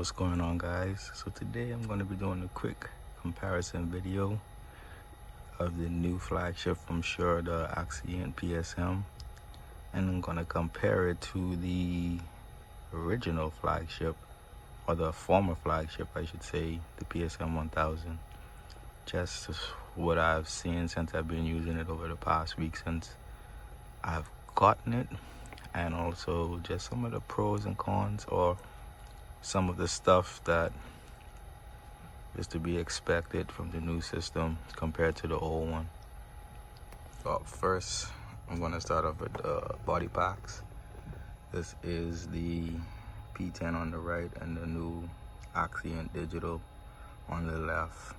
What's going on, guys? So today I'm going to be doing a quick comparison video of the new flagship from Shure, the Axient PSM, and I'm going to compare it to the original flagship, or the former flagship I should say, the PSM 1000. Just what I've seen since I've been using it over the past week since I've gotten it, and also just some of the pros and cons, or some of the stuff that is to be expected from the new system compared to the old one. Well, first I'm going to start off with the body packs. This is the P10 on the right and the new Axient digital on the left.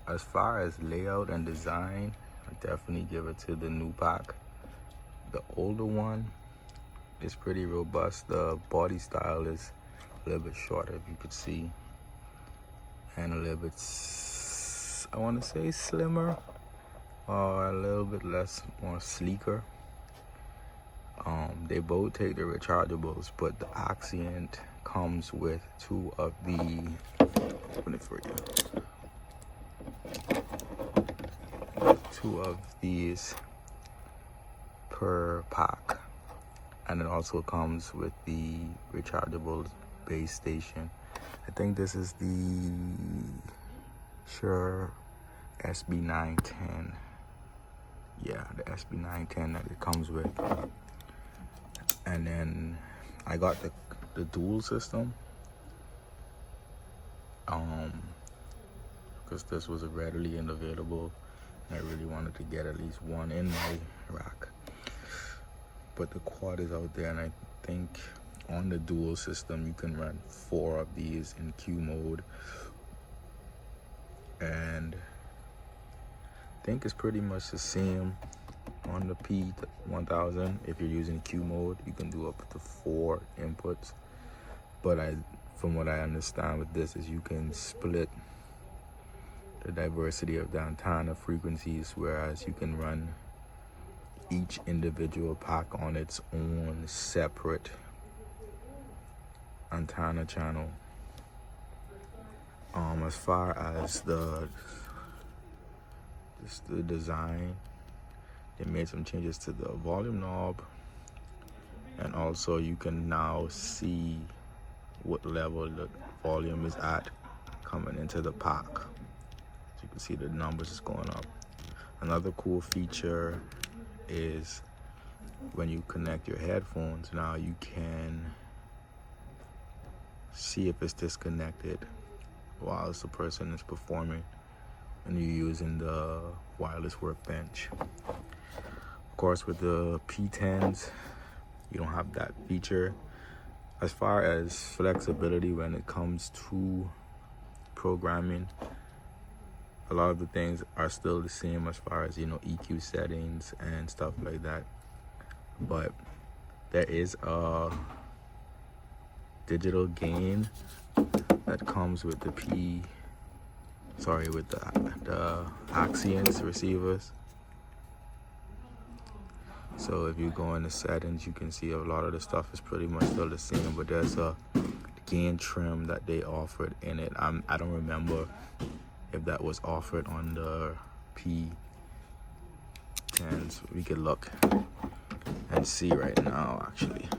As far as layout and design, I definitely give it to the new pack. The older one is pretty robust. The body style is a little bit shorter, if you could see, and a little bit, I want to say, slimmer, or a little bit more sleeker. They both take the rechargeables, but the Axient comes with two of these per pack, and it also comes with the rechargeable base station. I think this is the Shure SB910. Yeah, the SB910 that it comes with. And then I got the dual system, because this was readily available, and I really wanted to get at least one in my rack. But the quad is out there, and I think on the dual system you can run 4 of these in Q mode, and I think it's pretty much the same on the P1000. If you're using Q mode, you can do up to 4 inputs, but from what I understand with this is you can split the diversity of the antenna frequencies, whereas you can run each individual pack on its own separate antenna channel. As far as the design, they made some changes to the volume knob, and also you can now see what level the volume is at coming into the pack. So you can see the numbers is going up. Another cool feature is when you connect your headphones, now you can see if it's disconnected whilst the person is performing and you're using the wireless workbench. Of course, with the P10s, you don't have that feature. As far as flexibility when it comes to programming, a lot of the things are still the same as far as, EQ settings and stuff like that. But there is a digital gain that comes with the Axient receivers. So if you go into settings, you can see a lot of the stuff is pretty much still the same, but there's a gain trim that they offered in it. I don't remember if that was offered on the P10s. We could look and see right now, actually.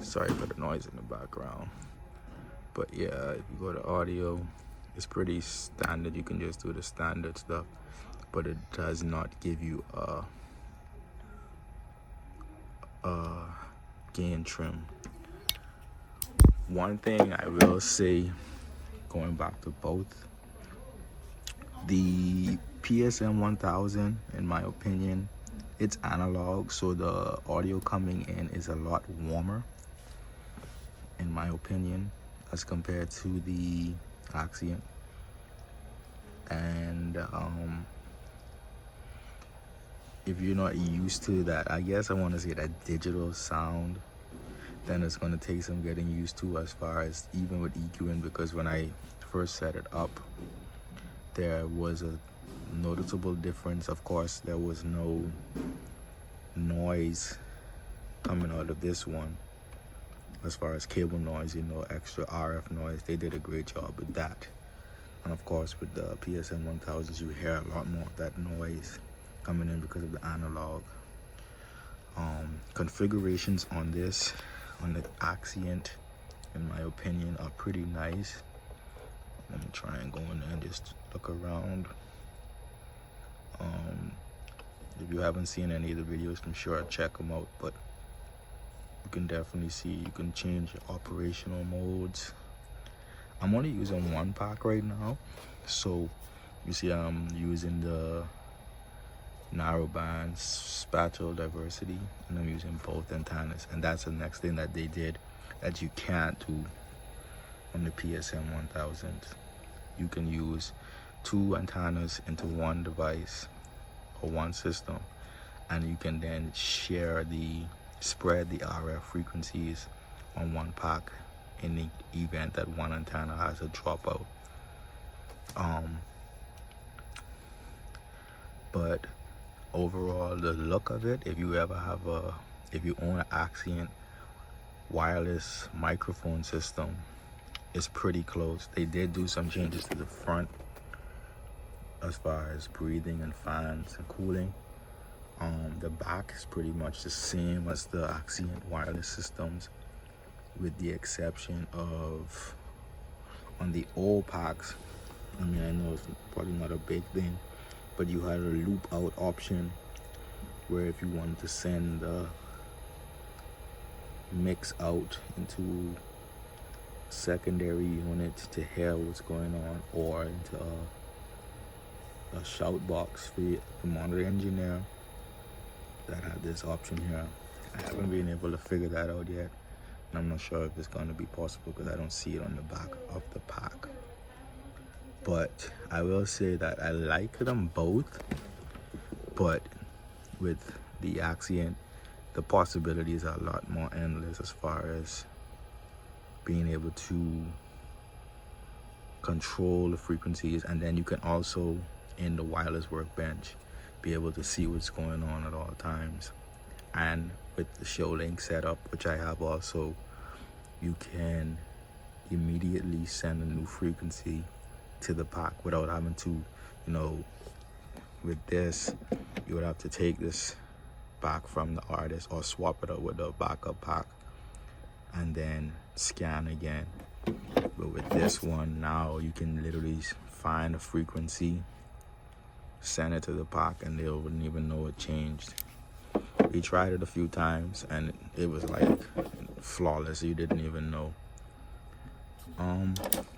Sorry for the noise in the background. But yeah, if you go to audio, it's pretty standard. You can just do the standard stuff, but it does not give you a gain trim. One thing I will say, going back to both, the PSM 1000, in my opinion, it's analog, so the audio coming in is a lot warmer, in my opinion, as compared to the Axient. And if you're not used to that, I guess I want to say that digital sound, then it's going to take some getting used to, as far as even with EQing, because when I first set it up, there was a noticeable difference. Of course, there was no noise coming out of this one, as far as cable noise, you know, extra RF noise. They did a great job with that. And of course, with the PSM 1000s, you hear a lot more of that noise coming in because of the analog. Configurations on this, on the Axient, in my opinion, are pretty nice. Let me try and go in there and just look around. If you haven't seen any of the videos from Shure, check them out. But you can definitely see you can change operational modes. I'm only using one pack right now, so you see I'm using the narrowband spatial diversity, and I'm using both antennas. And that's the next thing that they did that you can't do on the PSM 1000. You can use two antennas into one device or one system, and you can then spread the RF frequencies on one pack in the event that one antenna has a dropout. But overall, the look of it, if you own an Axient wireless microphone system, is pretty close. They did do some changes to the front as far as breathing and fans and cooling. The back is pretty much the same as the Axient wireless systems, with the exception of on the old packs. I mean, I know it's probably not a big thing, but you had a loop out option where if you wanted to send the mix out into secondary unit to hear what's going on, or into a shout box for the monitor engineer, that had this option here. I haven't been able to figure that out yet, and I'm not sure if it's going to be possible because I don't see it on the back of the pack. But I will say that I like them both, but with the Axient, the possibilities are a lot more endless as far as being able to control the frequencies. And then you can also, in the wireless workbench, be able to see what's going on at all times. And with the show link setup, which I have also, you can immediately send a new frequency to the pack without having to, you know, with this, you would have to take this back from the artist or swap it out with a backup pack and then scan again. But with this one now, you can literally find a frequency, send it to the pack, and they wouldn't even know it changed. We tried it a few times and it was like flawless. You didn't even know.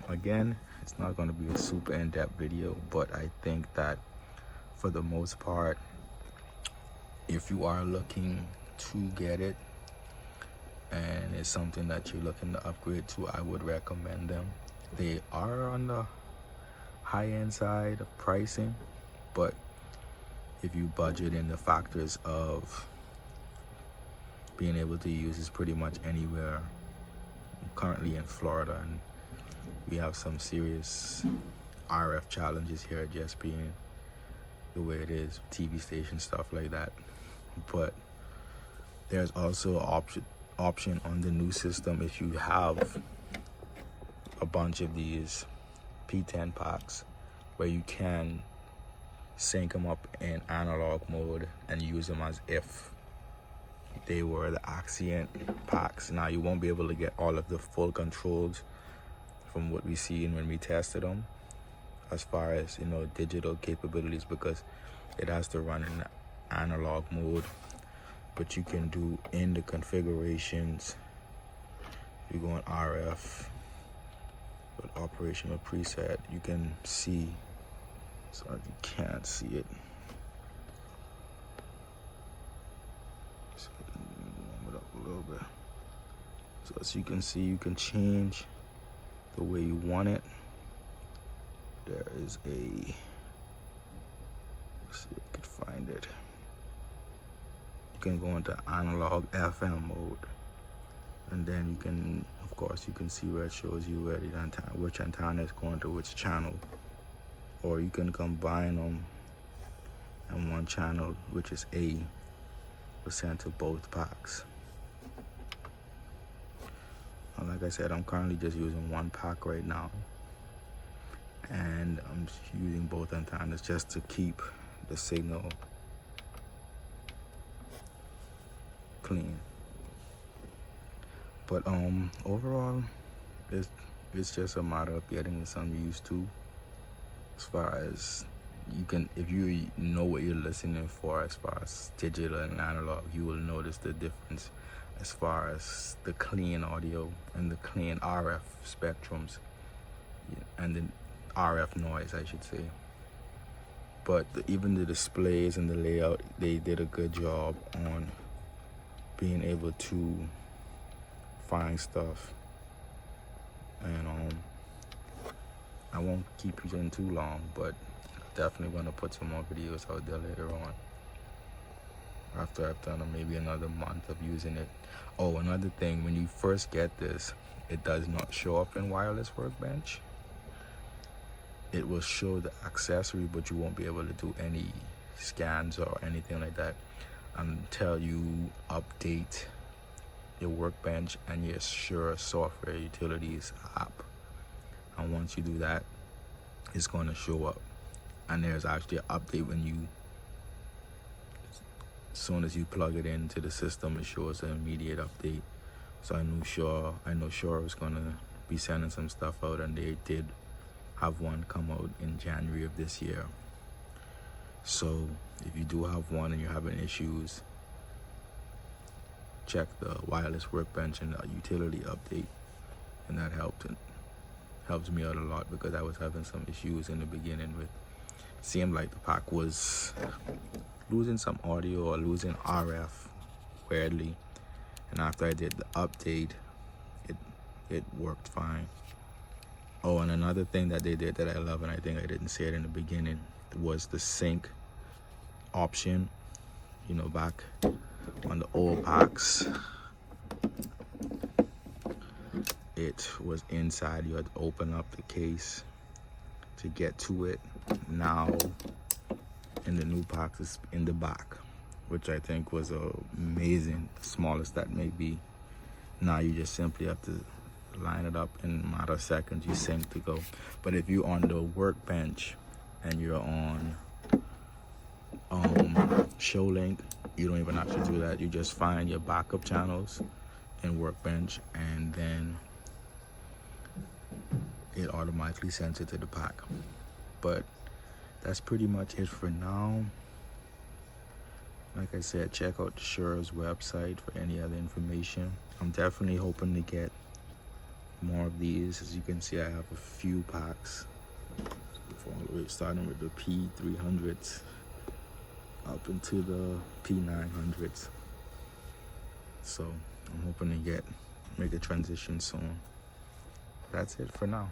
Again, it's not going to be a super in-depth video, but I think that for the most part, if you are looking to get it and it's something that you're looking to upgrade to, I would recommend them. They are on the high-end side of pricing, but if you budget in the factors of being able to use this pretty much anywhere. I'm currently in Florida, and we have some serious RF challenges here, just being the way it is, TV station stuff like that. But there's also an option on the new system if you have a bunch of these P10 packs, where you can sync them up in analog mode and use them as if they were the Axient packs. Now, you won't be able to get all of the full controls from what we seen when we tested them as far as, you know, digital capabilities, because it has to run in analog mode. But you can do in the configurations, you go on RF with operational preset, you can see. So if you can't see it, so warm it up a little bit. So as you can see, you can change the way you want it. There is a, let's see if I can find it. You can go into analog FM mode, and then you can, of course, you can see where it shows you where the antenna, which antenna is going to which channel. Or you can combine them in one channel, which is A, sent to both packs. Like I said, I'm currently just using one pack right now, and I'm using both antennas just to keep the signal clean. But overall, it's just a matter of getting some used to. As far as you can, if you know what you're listening for, as far as digital and analog, you will notice the difference as far as the clean audio and the clean RF spectrums and the RF noise, I should say. But even the displays and the layout, they did a good job on being able to find stuff. And I won't keep you in too long, but definitely going to put some more videos out there later on, after I've done maybe another month of using it. Oh, another thing, when you first get this, it does not show up in Wireless Workbench. It will show the accessory, but you won't be able to do any scans or anything like that until you update your Workbench and your Shure Software Utilities app. And once you do that, it's going to show up. And there's actually an update when you, as soon as you plug it into the system, it shows an immediate update. So I know Shure was going to be sending some stuff out, and they did have one come out in January of this year. So if you do have one and you're having issues, check the Wireless Workbench and the utility update, and that helps me out a lot, because I was having some issues in the beginning with, seemed like the pack was losing some audio or losing RF weirdly, and after I did the update, it worked fine. Oh, and another thing that they did that I love, and I think I didn't say it in the beginning, was the sync option. You know, back on the old packs, it was inside. You had to open up the case to get to it. Now in the new packs, it's in the back, which I think was amazing. The smallest that may be. Now you just simply have to line it up in a matter of seconds, you sync to go. But if you're on the Workbench and you're on ShowLink, you don't even have to do that. You just find your backup channels in Workbench, and then it automatically sends it to the pack. But that's pretty much it for now. Like I said, check out Shure's website for any other information. I'm definitely hoping to get more of these. As you can see, I have a few packs, starting with the P300s up into the P900s. So I'm hoping to make a transition soon. That's it for now.